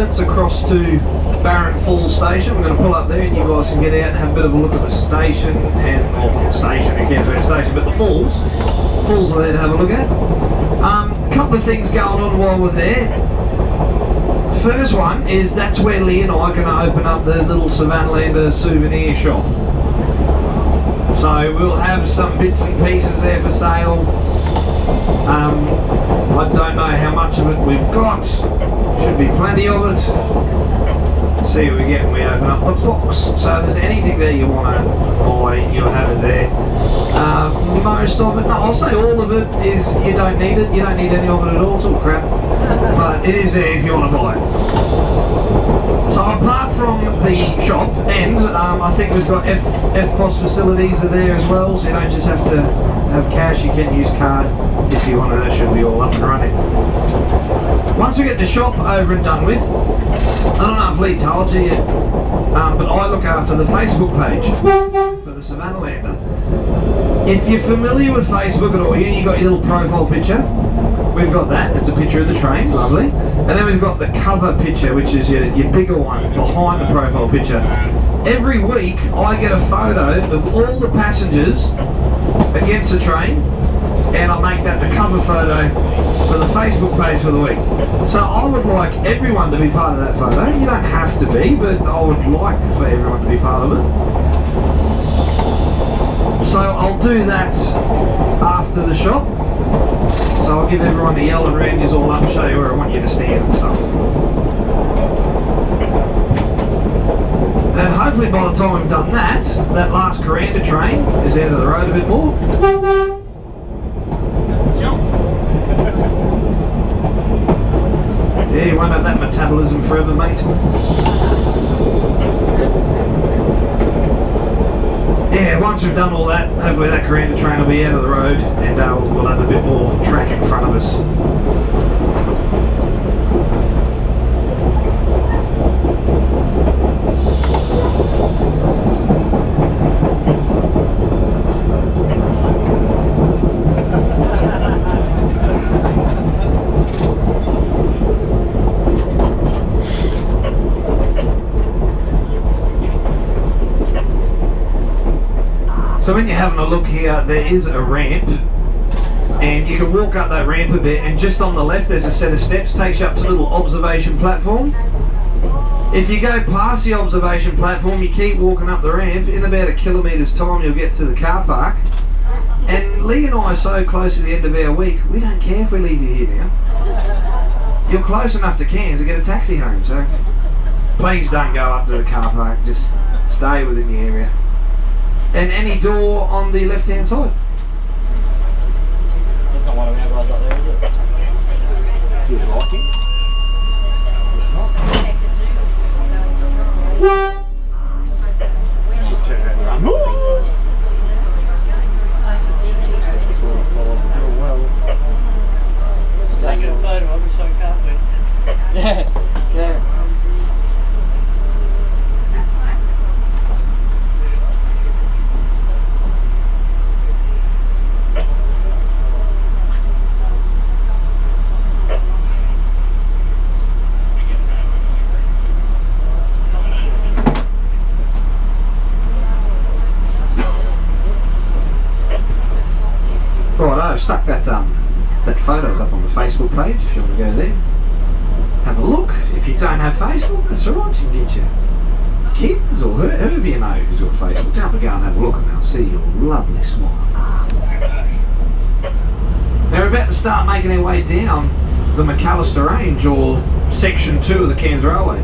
minutes across to Barron Falls Station. We're going to pull up there and you guys can get out and have a bit of a look at the station and, well, not station, who cares about the station, but the falls. Falls are there to have a look at. A couple of things going on while we're there. First one is that's where Lee and I are going to open up the little Savannahlander souvenir shop. So we'll have some bits and pieces there for sale. I don't know how much of it we've got. Should be plenty of it. See what we get when we open up the box. So if there's anything there you want to buy, you'll have it there. Most of it, no, I'll say all of it is you don't need it. You don't need any of it at all. It's all crap. But it is there if you want to buy it. So apart from the shop, and I think we've got FPOS facilities are there as well, so you don't just have to have cash, you can use card if you want to. That should be all up and running. Once we get the shop over and done with, I don't know if Lee told you yet, but I look after the Facebook page for the Savannahlander. If you're familiar with Facebook at all, here you've got your little profile picture. We've got that, it's a picture of the train, lovely. And then we've got the cover picture, which is your bigger one, behind the profile picture. Every week I get a photo of all the passengers against the train, and I make that the cover photo for the Facebook page for the week. So I would like everyone to be part of that photo. You don't have to be, but I would like for everyone to be part of it. So I'll do that after the shop. So I'll give everyone a yell and round you all up and show you where I want you to stand and stuff. And hopefully by the time we've done that, that last Kuranda train is out of the road a bit more. Yeah, you won't have that metabolism forever, mate. Yeah, once we've done all that, hopefully that Kuranda train will be out of the road and we'll have a bit more track in front of us. So when you're having a look here, there is a ramp, and you can walk up that ramp a bit, and just on the left there's a set of steps, takes you up to a little observation platform. If you go past the observation platform, you keep walking up the ramp, in about a kilometre's time you'll get to the car park. And Lee and I are so close to the end of our week, we don't care if we leave you here now. You're close enough to Cairns to get a taxi home, so please don't go up to the car park, just stay within the area. And any door on the left hand side. There's not one of our guys up there, is it? If you'd like him. It's not. Turn around and run. Taking a photo of it so can't we? Yeah. Right, I've stuck that photos up on the Facebook page if you want to go there. Have a look. If you don't have Facebook, that's alright, you can get your kids or whoever you know who's got Facebook. Tell them to go and have a look and they'll see your lovely smile. Now we're about to start making our way down the McAllister Range, or section 2 of the Cairns Railway.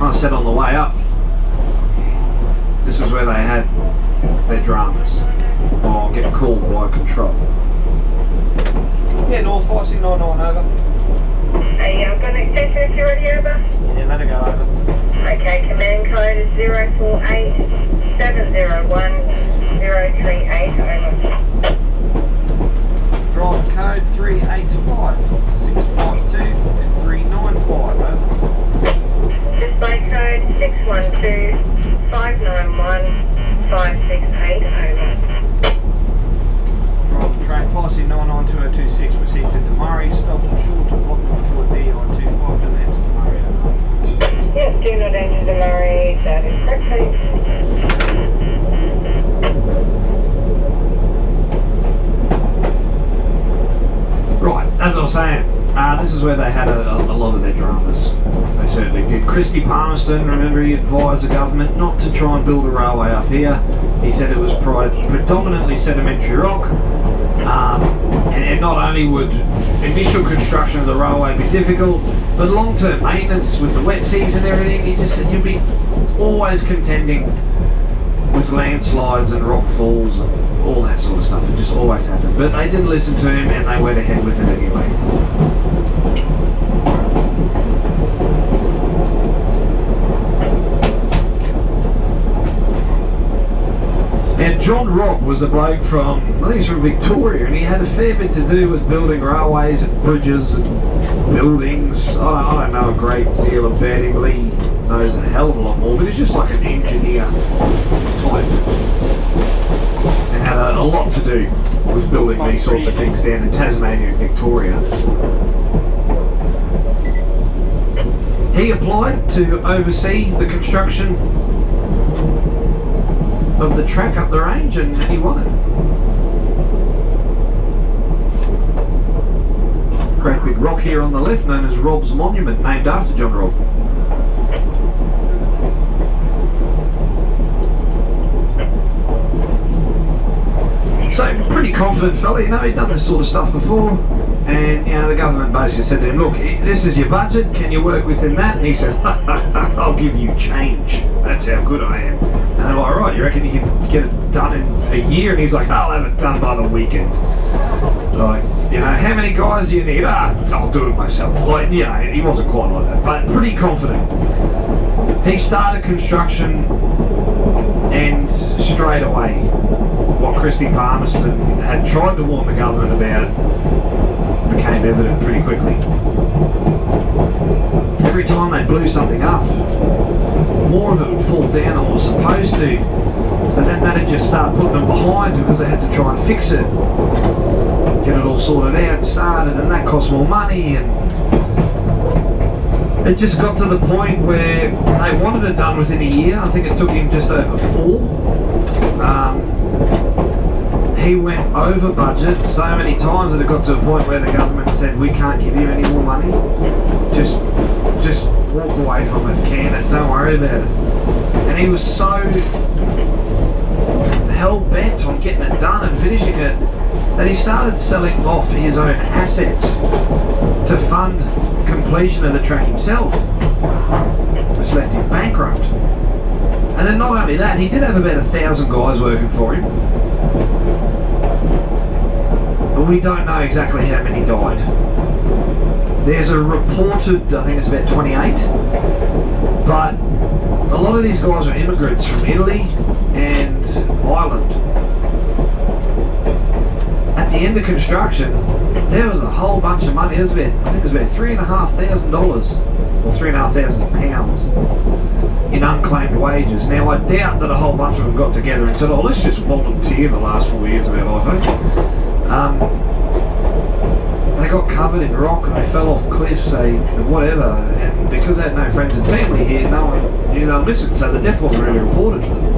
I said on the way up, this is where they had their dramas, or get called by control. Yeah, North 5699 over. Hey, I've got an extension if you're ready, over. Yeah, let her go over. Okay, command code is 048 701 038, over. Drive code 385 652 395, over. Display code 612 591 568, over. Drive train Forsayth 992026, proceed to Murray, stop short to block number 4D on 25 and then to Murray. Yes, do not enter the Murray, that is correct, please. Right, as I was saying, this is where they had a lot of their dramas. They certainly did. Christy Palmerston, remember, he advised the government not to try and build a railway up here. He said it was predominantly sedimentary rock, and not only would initial construction of the railway be difficult, but long-term maintenance with the wet season and everything, he just said you'd be always contending with landslides and rock falls and all that sort of stuff. It just always happened. But they didn't listen to him and they went ahead with it anyway. Now, John Robb was a bloke from, I think he's from Victoria, and he had a fair bit to do with building railways and bridges and buildings. I don't know a great deal about him, but he knows a hell of a lot more, but he's just like an engineer type. And had a lot to do with building these sorts of things down in Tasmania and Victoria. He applied to oversee the construction of the track up the range, and he won it. Great big rock here on the left, known as Robb's Monument, named after John Robb. So, pretty confident fella, you know, he'd done this sort of stuff before, and you know, the government basically said to him, look, this is your budget, can you work within that? And he said, I'll give you change, that's how good I am. And they're like, right, you reckon you can get it done in a year? And he's like, I'll have it done by the weekend. Like, you know, how many guys do you need? I'll do it myself. Like, you know, he wasn't quite like that, but pretty confident. He started construction, and straight away, what Christy Palmerston had tried to warn the government about became evident pretty quickly. Every time they blew something up, more of it would fall down than was supposed to. So then that'd just start putting them behind because they had to try and fix it, get it all sorted out and started, and that cost more money. And it just got to the point where they wanted it done within a year. I think it took him just over 4. He went over budget so many times that it got to a point where the government said, we can't give you any more money. Just walk away from it, can it, don't worry about it. And he was so hell-bent on getting it done and finishing it that he started selling off his own assets to fund completion of the track himself, which left him bankrupt. And then not only that, he did have about 1,000 guys working for him, but we don't know exactly how many died. There's a reported, I think it's about 28, but a lot of these guys are immigrants from Italy and Ireland. At the end of construction, there was a whole bunch of money. It was about, I think it was about $3,500 or £3,500 in unclaimed wages. Now I doubt that a whole bunch of them got together and said, oh, let's just volunteer the last 4 years of our life. They got covered in rock and they fell off cliffs, whatever, and because they had no friends and family here, no one knew they were missing, so the death wasn't really reported to them.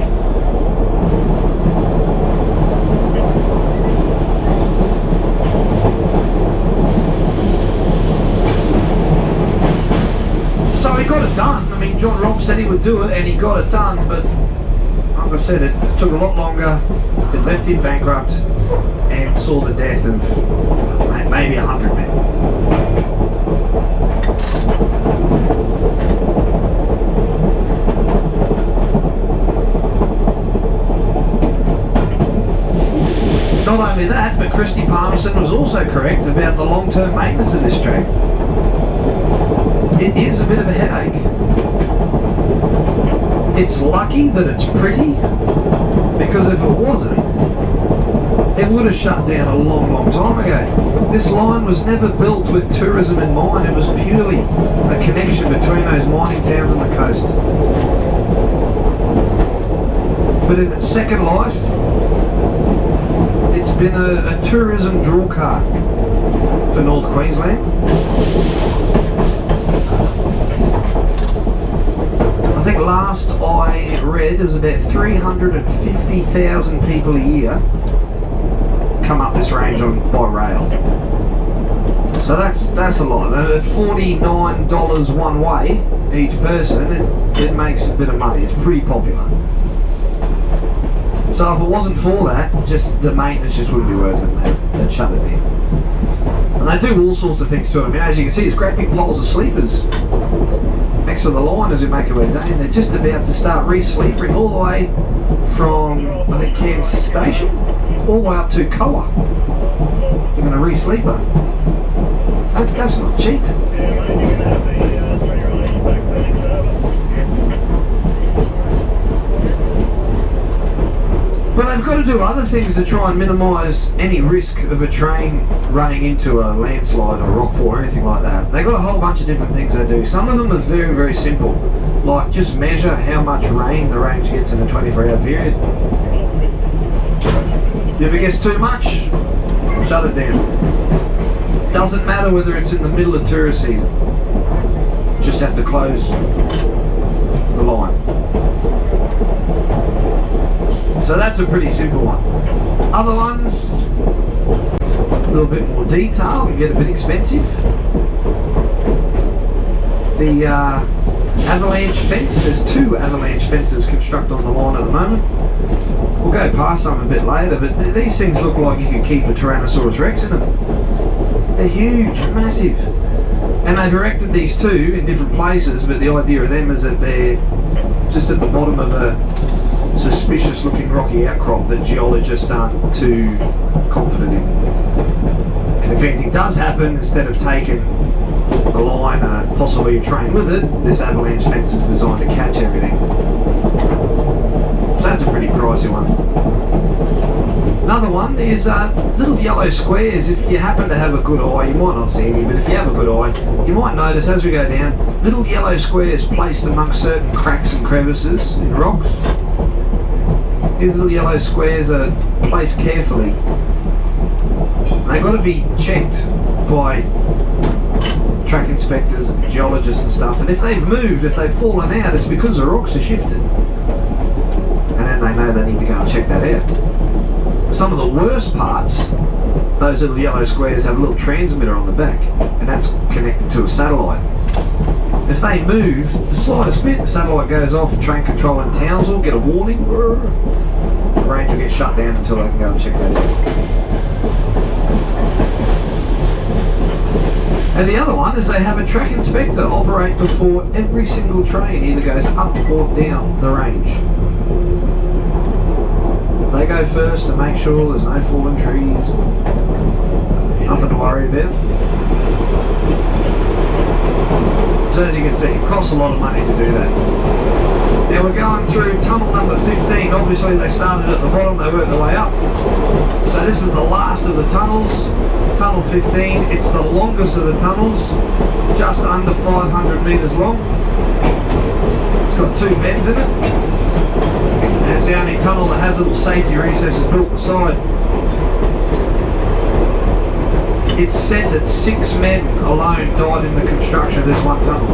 So he got it done. I mean, John Robb said he would do it, and he got it done, but like I said, it took a lot longer, it left him bankrupt, and saw the death of maybe 100 men. Not only that, but Christy Palmerston was also correct about the long-term maintenance of this track. It is a bit of a headache. It's lucky that it's pretty, because if it wasn't, it would have shut down a long time ago. This line was never built with tourism in mind, it was purely a connection between those mining towns and the coast. But in its second life, it's been a tourism draw card for North Queensland. I think last I read it was about 350,000 people a year come up this range by rail. So that's a lot. And at $49 one way each person, it makes a bit of money. It's pretty popular. So if it wasn't for that, just the maintenance just wouldn't be worth it. They'd shut it down. And they do all sorts of things to it. I mean, as you can see, there's great big piles of sleepers next to the line as we make our way down. They're just about to start re-sleepering all the way from, I think, Cairns Station, all the way up to Koa. They're going to re-sleeper. That's not cheap. But they've got to do other things to try and minimise any risk of a train running into a landslide or a rockfall or anything like that. They've got a whole bunch of different things they do. Some of them are very, very simple, like just measure how much rain the range gets in a 24-hour period. If it gets too much, shut it down. Doesn't matter whether it's in the middle of tourist season. Just have to close the line. So that's a pretty simple one. Other ones, a little bit more detail, can get a bit expensive. The avalanche fence, there's 2 avalanche fences constructed on the line at the moment. We'll go past some a bit later, but these things look like you could keep a Tyrannosaurus Rex in them. They're huge, massive. And they've erected these 2 in different places, but the idea of them is that they're just at the bottom of a suspicious looking rocky outcrop that geologists aren't too confident in. And if anything does happen, instead of taking a line and possibly a train with it, this avalanche fence is designed to catch everything. So that's a pretty pricey one. Another one is little yellow squares. If you happen to have a good eye, you might not see any, but if you have a good eye, you might notice as we go down, little yellow squares placed amongst certain cracks and crevices in rocks. These little yellow squares are placed carefully. They've got to be checked by track inspectors and geologists and stuff, and if they've moved, if they've fallen out, it's because the rocks are shifted. And then they know they need to go and check that out. Some of the worst parts, those little yellow squares have a little transmitter on the back, and that's connected to a satellite. If they move the slightest bit, the satellite goes off, train control in Townsville get a warning, the range will get shut down until they can go and check that out. And the other one is they have a track inspector operate before every single train either goes up or down the range. They go first to make sure there's no fallen trees, nothing to worry about. So as you can see, it costs a lot of money to do that. Now we're going through tunnel number 15. Obviously they started at the bottom, they worked their way up. So this is the last of the tunnels, tunnel 15. It's the longest of the tunnels, just under 500 metres long. It's got 2 bends in it. And it's the only tunnel that has little safety recesses built beside. It's said that 6 men alone died in the construction of this one tunnel.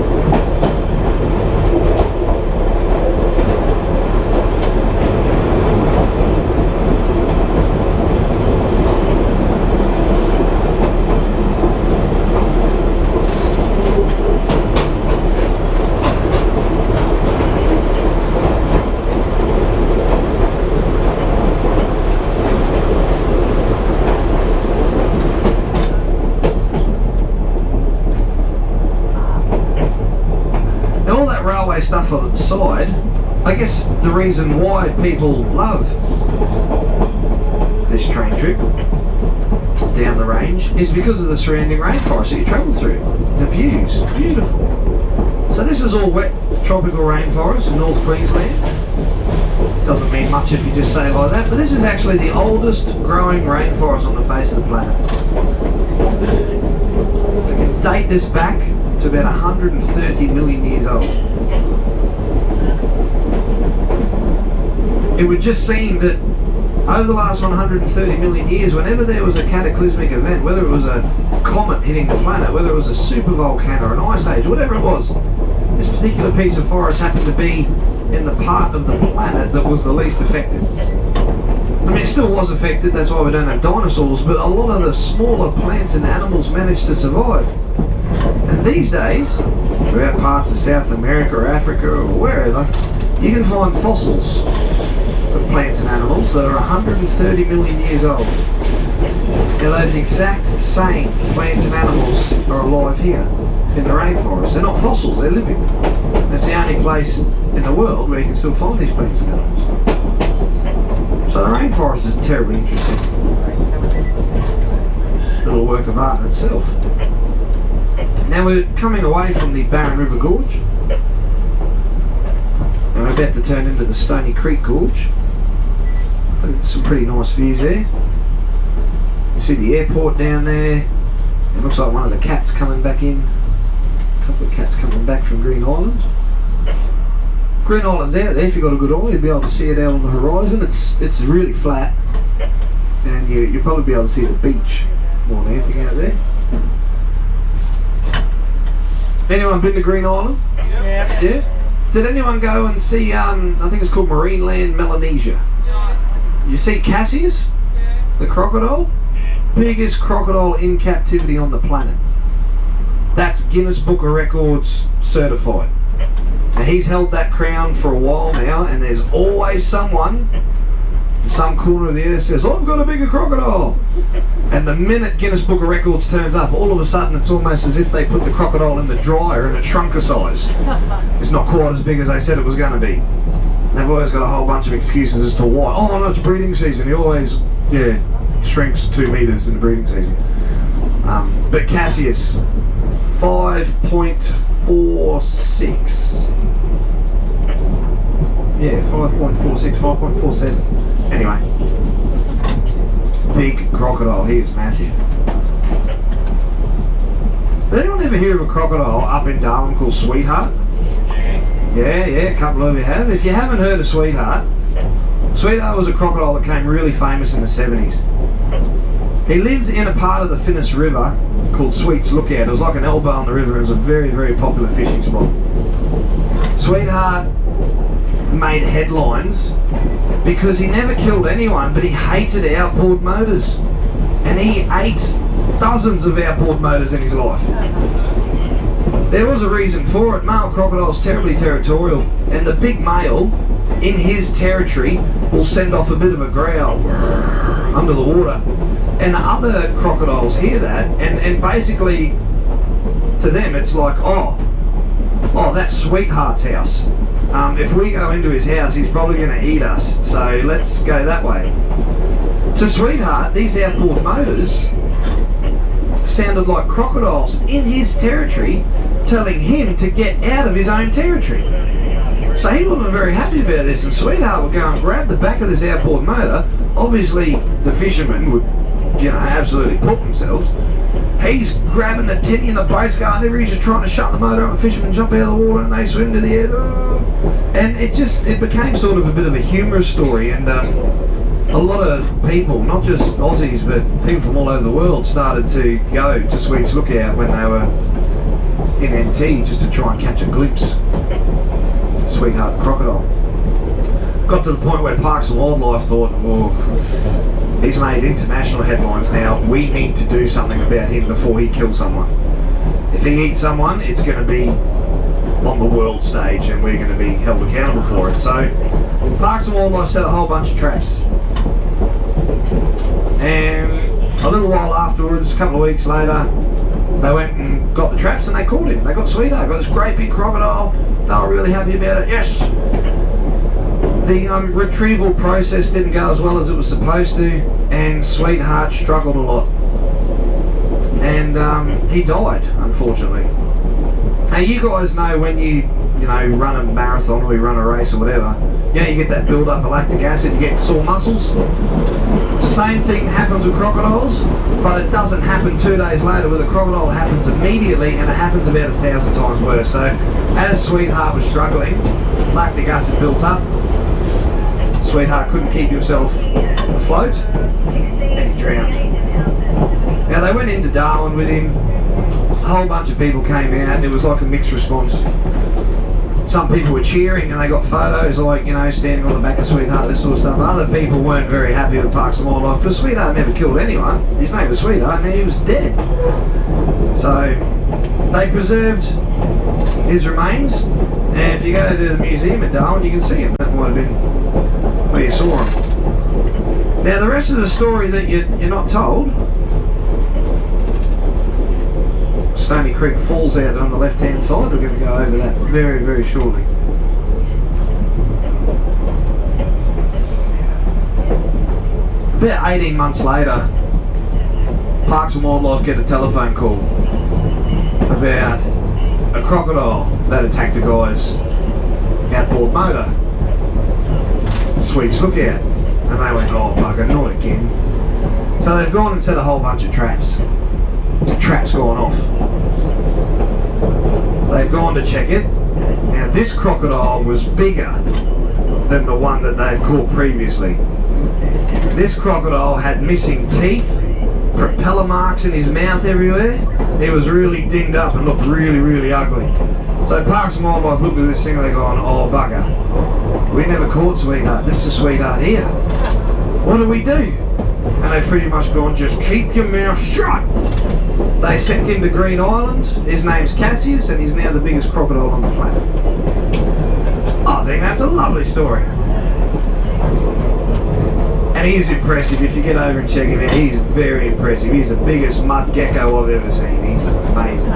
Stuff on the side, I guess the reason why people love this train trip down the range is because of the surrounding rainforest that you travel through. The views, beautiful. So this is all wet tropical rainforest in North Queensland. Doesn't mean much if you just say it like that, but this is actually the oldest growing rainforest on the face of the planet. We can date this back to about 130 million years old. It would just seem that over the last 130 million years, whenever there was a cataclysmic event, whether it was a comet hitting the planet, whether it was a supervolcano or an ice age, whatever it was, this particular piece of forest happened to be in the part of the planet that was the least affected. I mean, it still was affected, that's why we don't have dinosaurs, but a lot of the smaller plants and animals managed to survive. And these days, throughout parts of South America or Africa or wherever, you can find fossils of plants and animals that are 130 million years old. Now those exact same plants and animals are alive here in the rainforest. They're not fossils, they're living. It's the only place in the world where you can still find these plants and animals. So the rainforest is terribly interesting. Little work of art in itself. Now we're coming away from the Barron River Gorge. And we're about to turn into the Stony Creek Gorge. Some pretty nice views there. You see the airport down there. It looks like one of the cats coming back in. A couple of cats coming back from Green Island. Green Island's out there. If you've got a good eye, you'll be able to see it out on the horizon. It's really flat, and you'll probably be able to see the beach more than anything out there. Anyone been to Green Island? Yeah. Yeah? Did anyone go and see, I think it's called Marineland, Melanesia? You see Cassius, the crocodile? Biggest crocodile in captivity on the planet. That's Guinness Book of Records certified. Now he's held that crown for a while now, and there's always someone in some corner of the earth says, I've got a bigger crocodile. And the minute Guinness Book of Records turns up, all of a sudden it's almost as if they put the crocodile in the dryer and it shrunk a size. It's not quite as big as they said it was going to be. They've always got a whole bunch of excuses as to why. Oh no, it's breeding season. He always, shrinks 2 meters in the breeding season. But Cassius, 5.46. Yeah, 5.46, 5.47. Anyway, big crocodile. He is massive. Did anyone ever hear of a crocodile up in Darwin called Sweetheart? Yeah, a couple of you have. If you haven't heard of Sweetheart, Sweetheart was a crocodile that became really famous in the 70s. He lived in a part of the Finnis River called Sweet's Lookout. It was like an elbow on the river. It was a very, very popular fishing spot. Sweetheart made headlines because he never killed anyone, but he hated outboard motors. And he ate dozens of outboard motors in his life. There was a reason for it. Male crocodile's terribly territorial, and the big male in his territory will send off a bit of a growl under the water, and the other crocodiles hear that, and basically to them it's like, oh that's Sweetheart's house. If we go into his house, he's probably going to eat us, so let's go that way. To Sweetheart, these outboard motors sounded like crocodiles in his territory telling him to get out of his own territory. So he wasn't very happy about this, and Sweetheart would go and grab the back of this outboard motor. Obviously the fishermen would, absolutely poop themselves. He's grabbing the titty and the boat's going over, he's just trying to shut the motor up, the fishermen jump out of the water and they swim to the air. And it became sort of a bit of a humorous story, and a lot of people, not just Aussies, but people from all over the world started to go to Sweet's Lookout when they were in NT just to try and catch a glimpse of Sweetheart crocodile. Got to the point where Parks and Wildlife thought, he's made international headlines now, we need to do something about him before he kills someone. If he eats someone, it's going to be on the world stage and we're going to be held accountable for it. So Parks and Wildlife set a whole bunch of traps. And a little while afterwards, a couple of weeks later, they went and got the traps and they caught him. They got Sweetheart, got this great big crocodile. They were really happy about it. Yes! The retrieval process didn't go as well as it was supposed to, and Sweetheart struggled a lot. And he died, unfortunately. Now you guys know when you run a marathon or you run a race or whatever, you get that build-up of lactic acid, you get sore muscles. Same thing happens with crocodiles, but it doesn't happen 2 days later. With a crocodile, it happens immediately, and it happens about 1,000 times worse. So as Sweetheart was struggling, lactic acid built up. Sweetheart couldn't keep himself float, and he drowned. Now they went into Darwin with him, a whole bunch of people came out, and it was like a mixed response. Some people were cheering and they got photos like, you know, standing on the back of Sweetheart, this sort of stuff. Other people weren't very happy with Parks and Wildlife, because Sweetheart never killed anyone. His name was Sweetheart and he was dead. So they preserved his remains, and if you go to the museum at Darwin you can see him. That might have been where you saw him. Now the rest of the story that you're not told, Stony Creek falls out on the left hand side. We're going to go over that very, very shortly. About 18 months later, Parks and Wildlife get a telephone call about a crocodile that attacked a guy's outboard motor. Sweets lookout. And they went, oh bugger, not again. So they've gone and set a whole bunch of traps. The trap's gone off. They've gone to check it. Now this crocodile was bigger than the one that they had caught previously. This crocodile had missing teeth, propeller marks in his mouth everywhere. He was really dinged up and looked really, really ugly. So Parks and Wildlife looked at this thing and they're going, oh bugger, we never caught Sweetheart, this is Sweetheart here. What do we do? And they've pretty much gone, just keep your mouth shut. They sent him to Green Island. His name's Cassius and he's now the biggest crocodile on the planet. I think that's a lovely story. And he is impressive. If you get over and check him out, he's very impressive. He's the biggest mud gecko I've ever seen. He's amazing.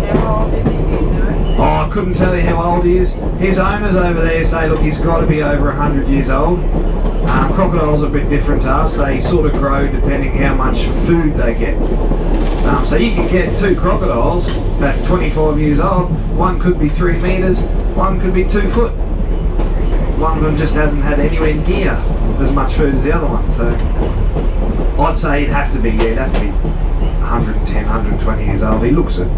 How old is he, do you know? Oh, I couldn't tell you how old he is. His owners over there say, look, he's got to be over 100 years old. Crocodiles are a bit different to us. They sort of grow depending how much food they get. So you can get two crocodiles about 25 years old. One could be 3 meters, one could be 2 foot. One of them just hasn't had anywhere near as much food as the other one. So I'd say he'd have to be, yeah, he'd have to be 110, 120 years old. He looks it.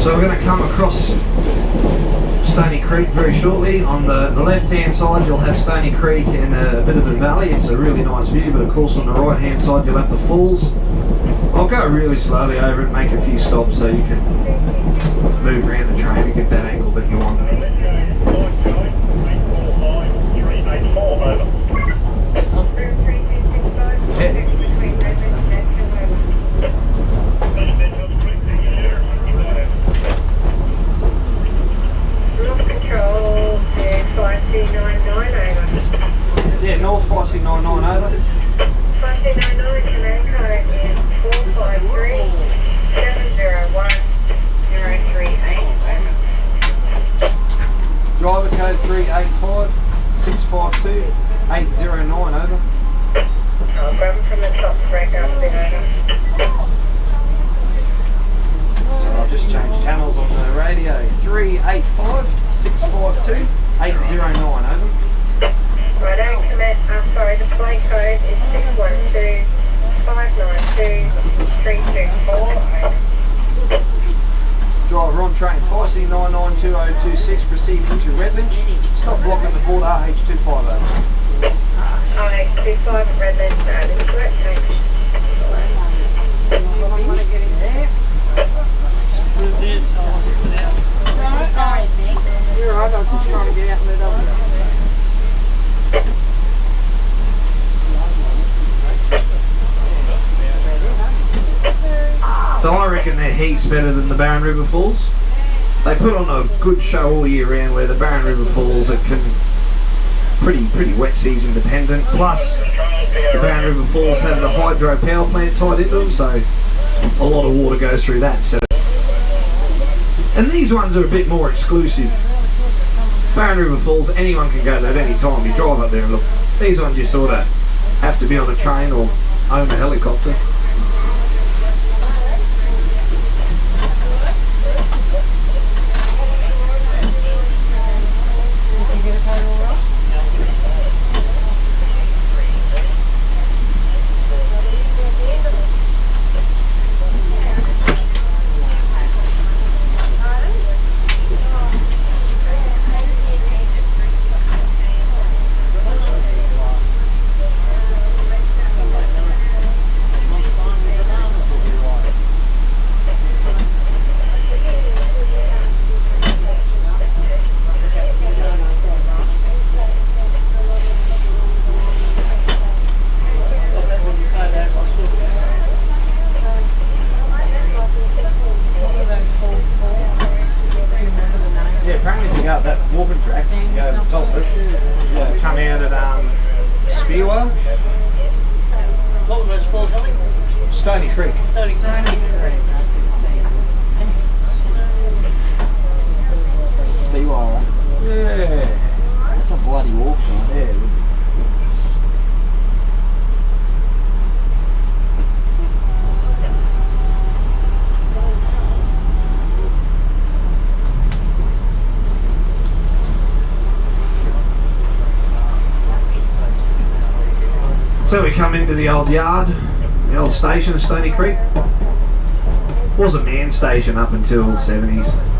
So we're going to come across Stony Creek very shortly. On the left hand side you'll have Stony Creek and a bit of a valley. It's a really nice view, but of course on the right hand side you'll have the falls. I'll go really slowly over it, make a few stops so you can move around the train and get that angle that you want. Yeah, North 5699 over. 5699, command code is 453 701 038. Driver code 385 652 809 over. I'll grab them from the top break up a bit over. So I'll just change channels on the radio. 385 652 809 over. Righto, command, the plate code is 612 592 324. Driver on train 56992026 proceeding to Redlands. Stop blocking the board RH25 over. RH25 at Redlands, that is correct, thanks. You want to get in there? You're right, I was just trying to get out and let over. So I reckon they're heaps better than the Barron River Falls. They put on a good show all year round where the Barron River Falls, it can pretty wet season dependent. Plus, the Barron River Falls have the hydro power plant tied into them, so a lot of water goes through that. So, and these ones are a bit more exclusive. Barron River Falls, anyone can go there at any time. You drive up there and look. These ones you sort of have to be on a train or own a helicopter. So we come into the old yard, the old station of Stony Creek. Was a man station up until the 70s.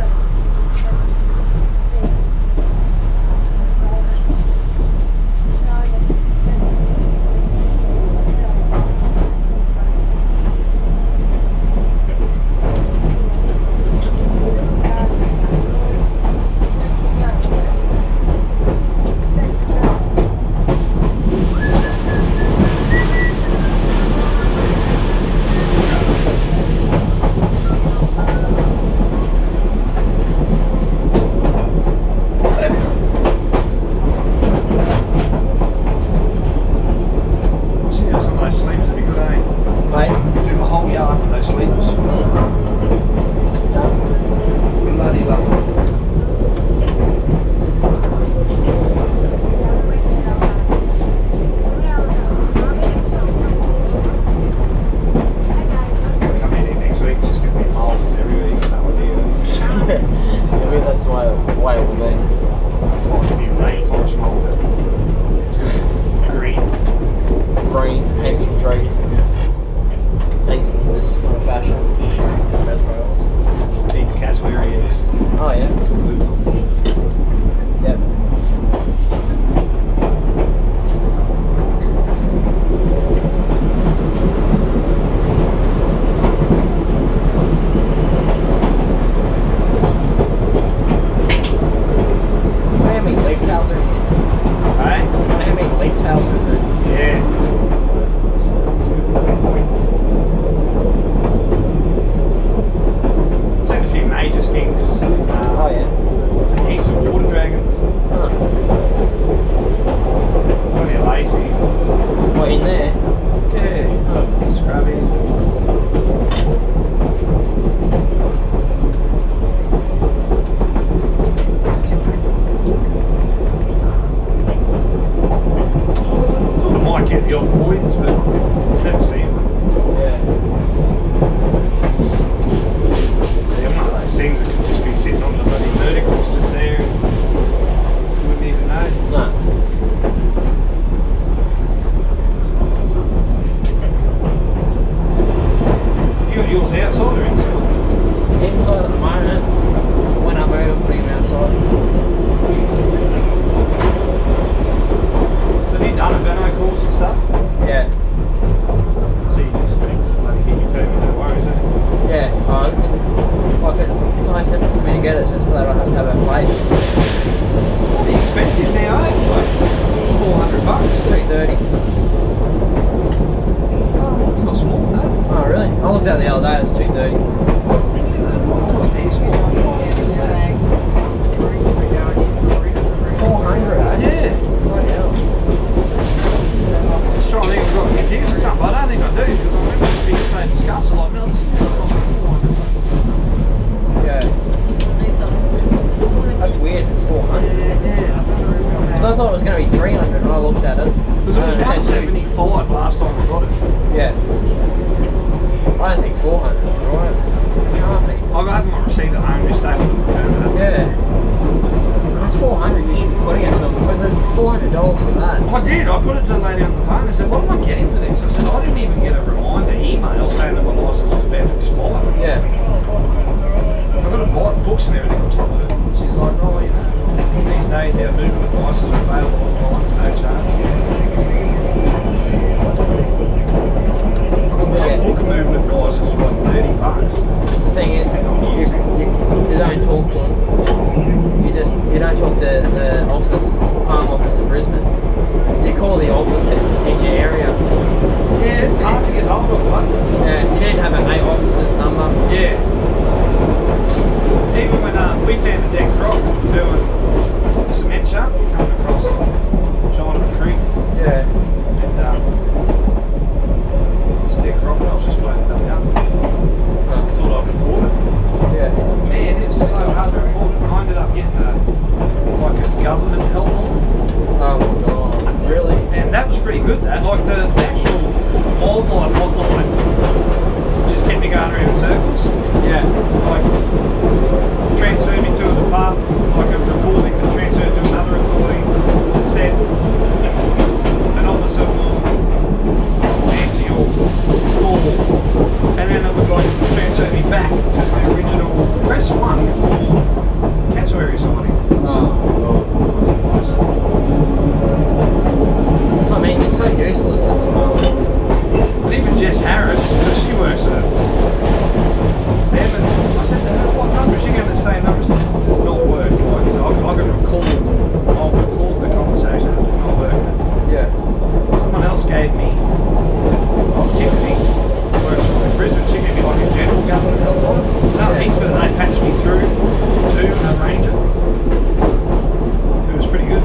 $400 for that. I did. I put it to the lady on the phone. I said, what am I getting for this? I said, I didn't even get a reminder email saying that my licence was about to expire. Yeah. I've got to buy books and everything on top of it. She's like, oh, you know, these days our movement advices are available online for no charge. I can buy a book of movement advices for like $30. The thing is, you don't talk to them. You don't talk to the office, home office in Brisbane. You call the office in your area. Yeah, it's hard to get hold of, right? Yeah, you need to have an 8 officer's number. Yeah. Even when we found a dead croc doing cement shop, coming across China Creek. Yeah. And this dead crocodile was just floating belly up. Thought I'd report it. Yeah. Man, it's so hard to report it. I ended up getting like a government help on. Oh my god. Really? And that was pretty good, that. Like the actual wildlife hotline just kept me going around in circles. Yeah. Like, transferred me to a department, like a recording that transferred to another recording that said an officer will answer your call. And then it would like transfer me back to the original press 1 for cassowary sighting. Oh. So, I mean, you're so useless at the moment. But even Jess Harris, because she works at them, I said to her, what number? She gave me the same number. She said, this does not work. Like, I'll record the conversation. It does not work. Yeah. Someone else gave me, Tiffany, works in Brisbane, she gave me like a general government helpline. No, heaps, but they patched me through to a ranger. It was pretty good.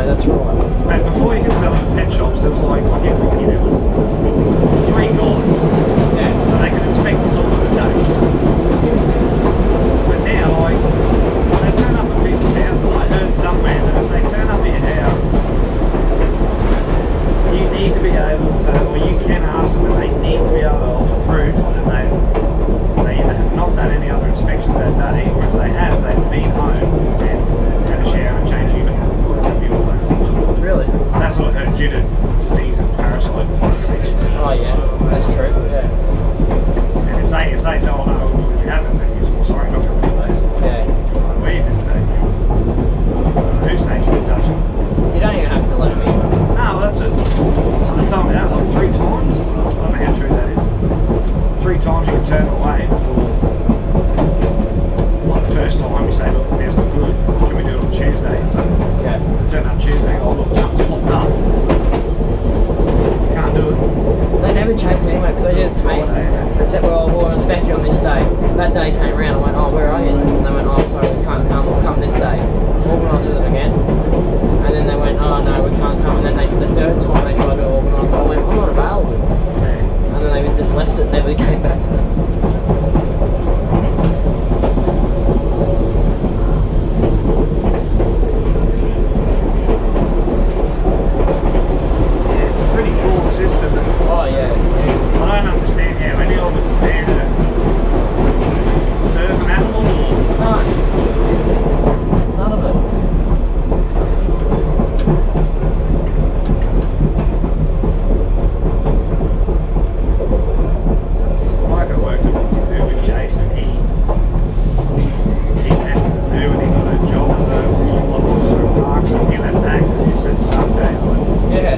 That's right. that day came around, I went, oh, where are you? And they went, oh, sorry, we can't come, we'll come this day. Organised with them again. And then they went, oh, no, we can't come. And then the third time they tried to organise, I went, I'm not available. And then they just left it, never came back to it. System. Oh yeah. I don't understand how any of it's there to serve an animal. No. None of it. Like I worked at the zoo with Jason, he left the zoo and he got a job as a wildlife officer at Parks, and he left that because he said Sunday night. Yeah.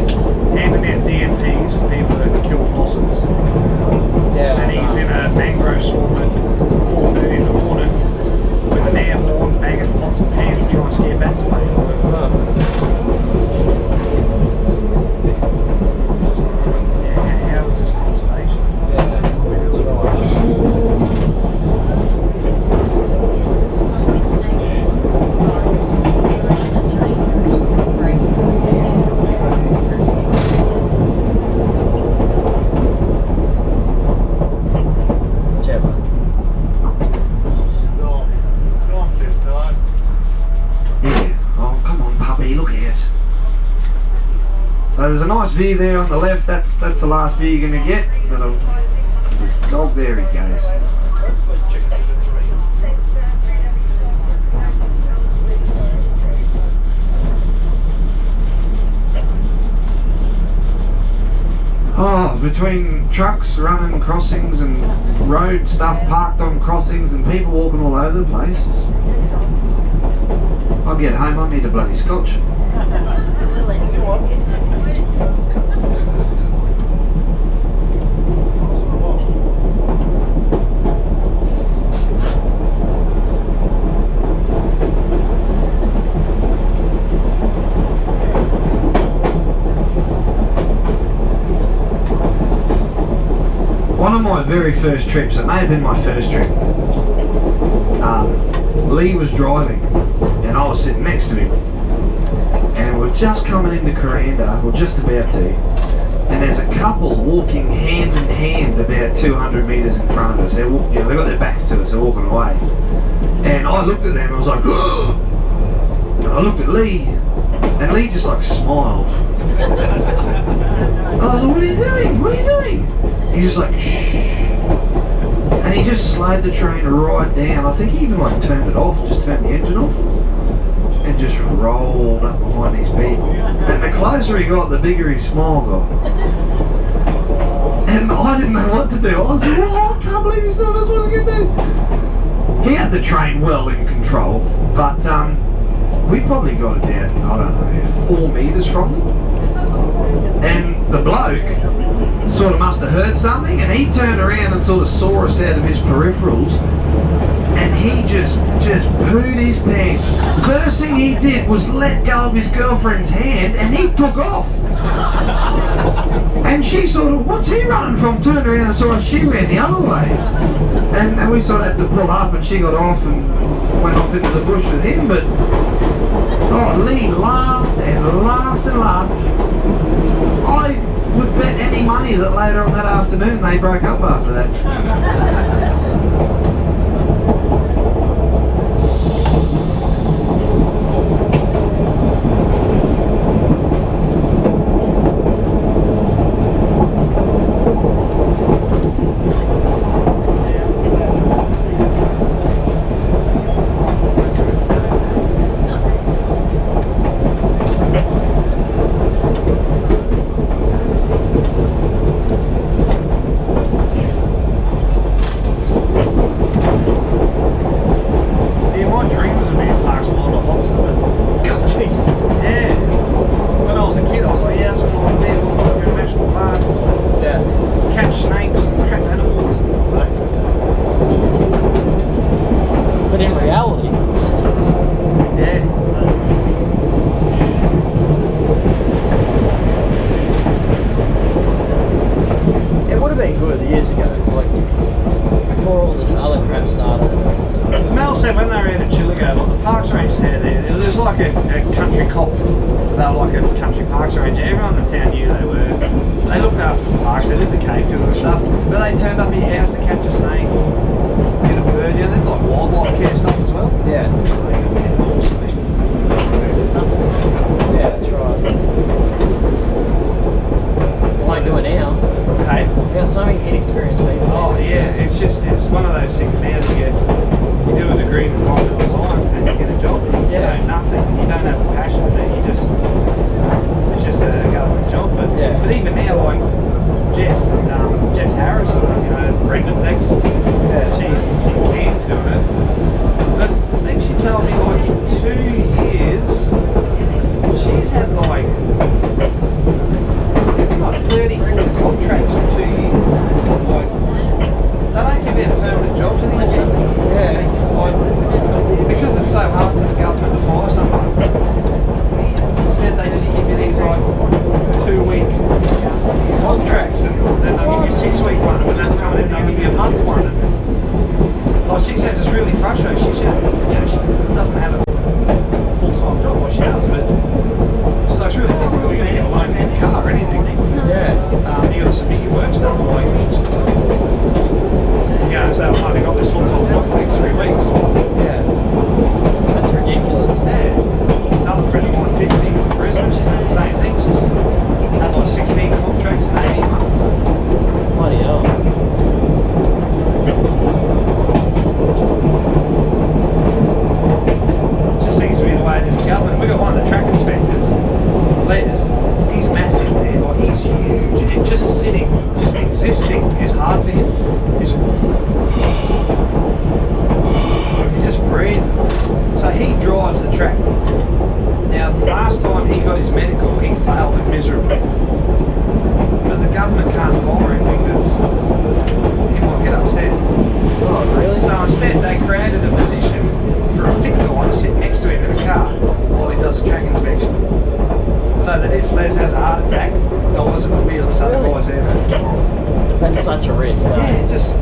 Handing out DMPs for people that kill possums. Yeah. And he's in a mangrove swamp at 4:30 in the morning with an air horn, banging pots and pans and trying to scare bats away. Yeah, how is this conservation? Yeah, that's So there's a nice view there on the left, that's the last view you're going to get. Little dog, there he goes. Oh, between trucks running crossings and road stuff parked on crossings and people walking all over the place. I'll get home, I need a bloody scotch. One of my very first trips, it may have been my first trip, Lee was driving and I was sitting next to him, and we're just coming into Kuranda, we're just about to, and there's a couple walking hand in hand about 200 metres in front of us. They're walking, they've got their backs to us, they're walking away, and I looked at them and I was like, and I looked at Lee, and Lee just like smiled. I was like, what are you doing? What are you doing? He's just like, shh. And he just slowed the train right down. I think he even like turned it off, just turned the engine off, and just rolled up behind these people. And the closer he got, the bigger his smile got. And I didn't know what to do. I was like, oh, I can't believe he's doing this, what are we going to do? He had the train well in control, but we probably got about, I don't know, 4 metres from them. And the bloke sort of must have heard something, and he turned around and sort of saw us out of his peripherals, and he just pooed his pants. First thing he did was let go of his girlfriend's hand, and he took off. And she sort of, what's he running from? Turned around and saw us, she ran the other way. And we sort of had to pull up, and she got off and went off into the bush with him, but oh, Lee laughed and laughed and laughed. I would bet any money that later on that afternoon they broke up after that. Years ago, like before all this other crap harder. Mel said when they were out at Chillago, like the parks range there, it was like a country cop. They were like a country parks ranger. Everyone in the town knew they were. They looked after the parks, they did the cave tours and stuff. But they turned up at your house to catch a snake or get a bird. Yeah, they've got like wildlife care stuff as well. Yeah. Yeah, that's right. Won't do it now. Hey? We got so many inexperienced people. Oh yeah, it's one of those things now that you do a degree in environmental science and you get a job and you know nothing, you don't have a passion in it, it's just a government job. But even now, like Jess Harris, Brendan's ex, she's in Cairns doing it. But I think she told me like in 2 years she's had like 34 contracts in 2 years. It's like, they don't give out permanent jobs anymore. Yeah. Like, because it's so hard for the government to fire someone. Instead they just give you these like 2-week contracts and then they'll give you a 6-week one and when that's coming in they'll give you a month one. And, like she says it's really frustrating. She doesn't have a full-time job, well she does, but so it's really difficult. You're going to get a loan in a car or anything. Yeah. You got to submit your work stuff like so I've only got this full-time job for the next 3 weeks. Yeah. That's ridiculous. Yeah. Another friend of mine, Tiffany, in Brisbane, she's had the same thing. She's had like 16 contracts in 18 months or something. Bloody hell. Just seems to be the way it is in government. We got one of the track inspectors, Les. He's massive, man. Like he's huge, and just existing is hard for him. He just breathes. So he drives the track. Now, last time he got his medical, he failed it miserably. But the government can't fire him because he might get upset. Oh, really? So instead, they created a position for a fit guy to sit next to him in a car while he does a track inspection. So that if Les has a heart attack, dollars at the wheel and some guys there. That's such a risk. Yeah, just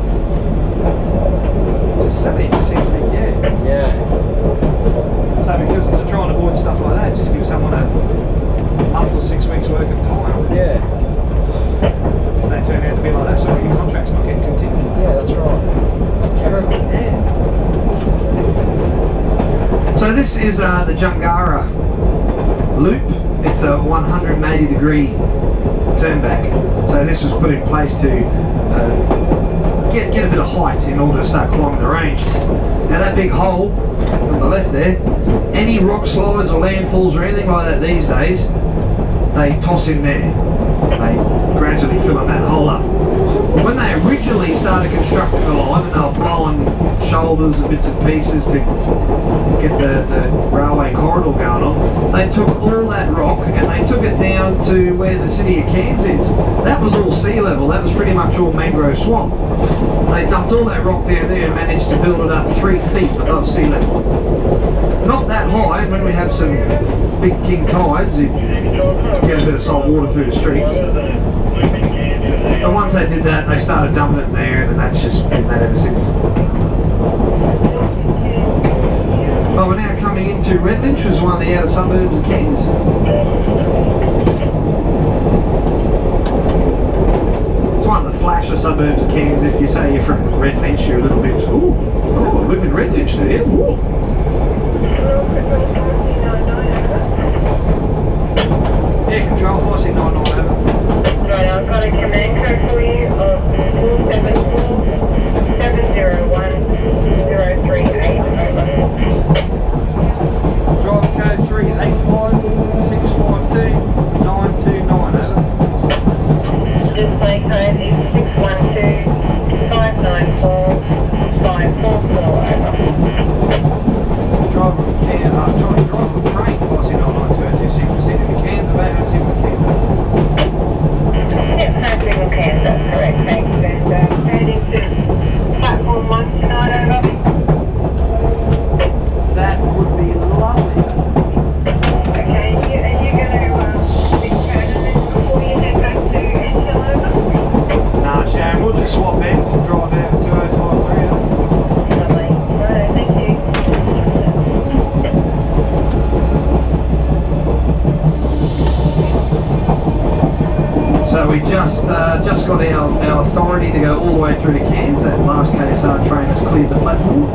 silly. It just seems to be, Yeah. So because to try and avoid stuff like that, just give someone a month or 6 weeks work of time. Yeah. If they turn out to be like that, so your contract's not getting continued. Yeah, that's right. That's terrible. Yeah. So this is the Jungara loop. It's a 180-degree turn back. So this was put in place to get a bit of height in order to start climbing the range. Now that big hole on the left there, any rock slides or landfalls or anything like that these days, they toss in there. They gradually fill that hole up. When they originally started constructing the line and they were blowing shoulders and bits and pieces to get the railway corridor going on, they took all that rock and they took it down to where the city of Cairns is. That was all sea level, that was pretty much all mangrove swamp. They dumped all that rock down there and managed to build it up 3 feet above sea level. Not that high. When we have some big king tides, you get a bit of salt water through the streets. But once they did that, they started dumping it in there, and that's just been that ever since. Well, we're now coming into Redlinch, which is one of the outer suburbs of Cairns. It's one of the flasher suburbs of Cairns. If you say you're from Redlinch, you're a little bit, ooh, oh, I live in Redlinch there. Ooh. Yeah, control 469 over. Right, I've got a command code for you of 474-701-038. Driver code 385-652-929 over. Display code is 612-594-544 over. Driver train 4699226 proceeding to Cairns, about Signal Cairns. Yep, no signal can, that's correct. Thanks, and just got our authority to go all the way through to Cairns. That last KSR train has cleared the platform.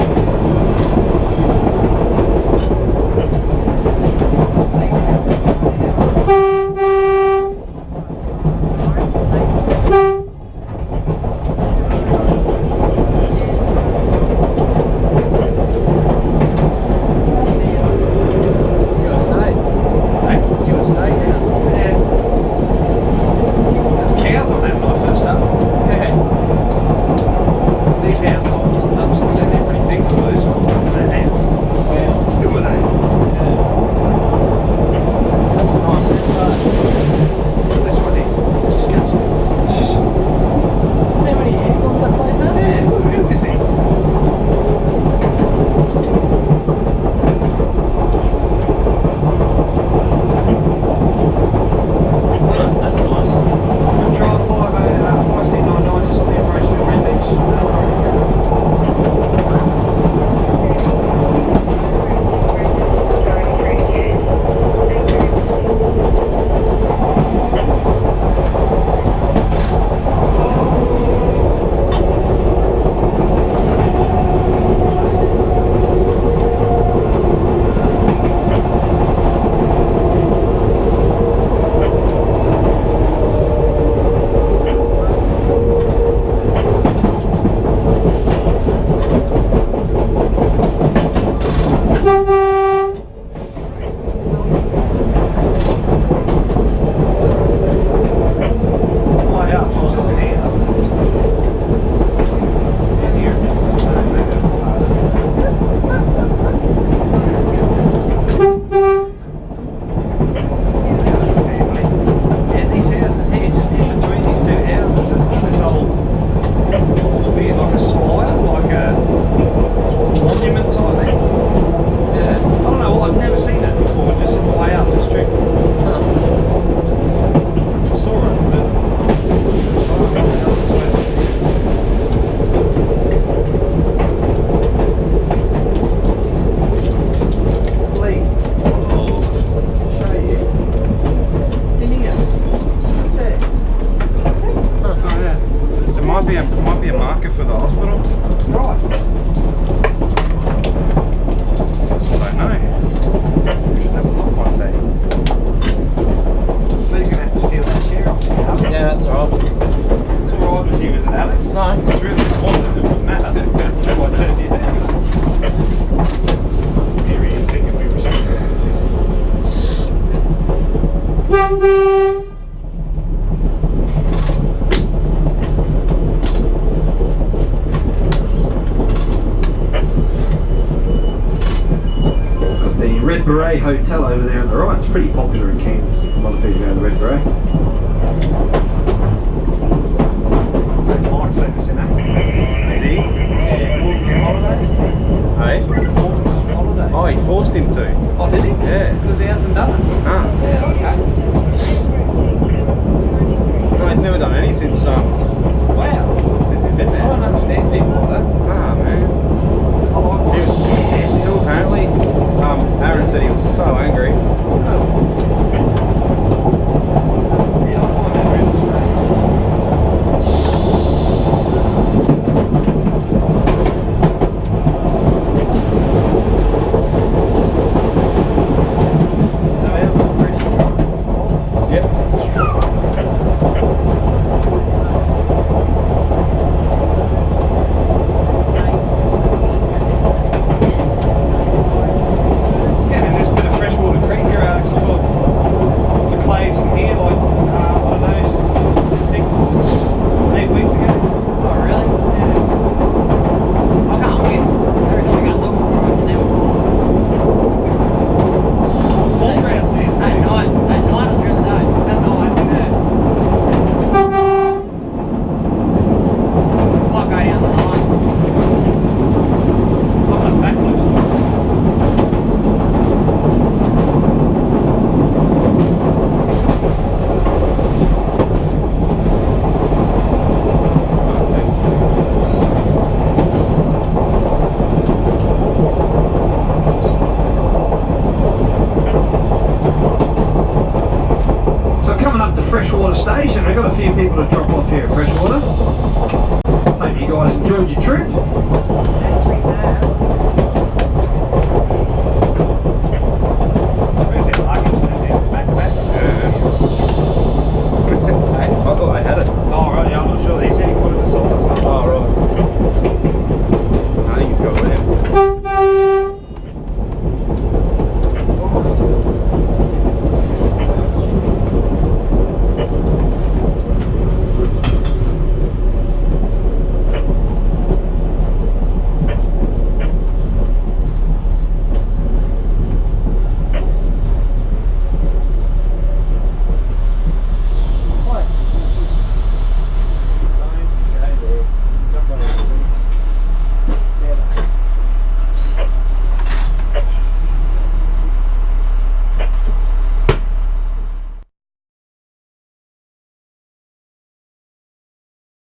Hotel over there on the right. It's pretty popular in Cairns. A lot of people go to the Red Beret. Mike's let us in, eh? Is he? Yeah, walking holidays. Hey? Walking holidays. Oh, he forced him to. Oh, did he? Yeah. Because he hasn't done it. Ah. Yeah, okay. No, he's never done any since Wow. since he's been I there. don't understand people like that. Ah, man. I like He was pissed too, apparently. Aaron said he was so angry. Yeah, I find that really strange. So our little Freshwater. Yep. Freshwater Station. We've got a few people have dropped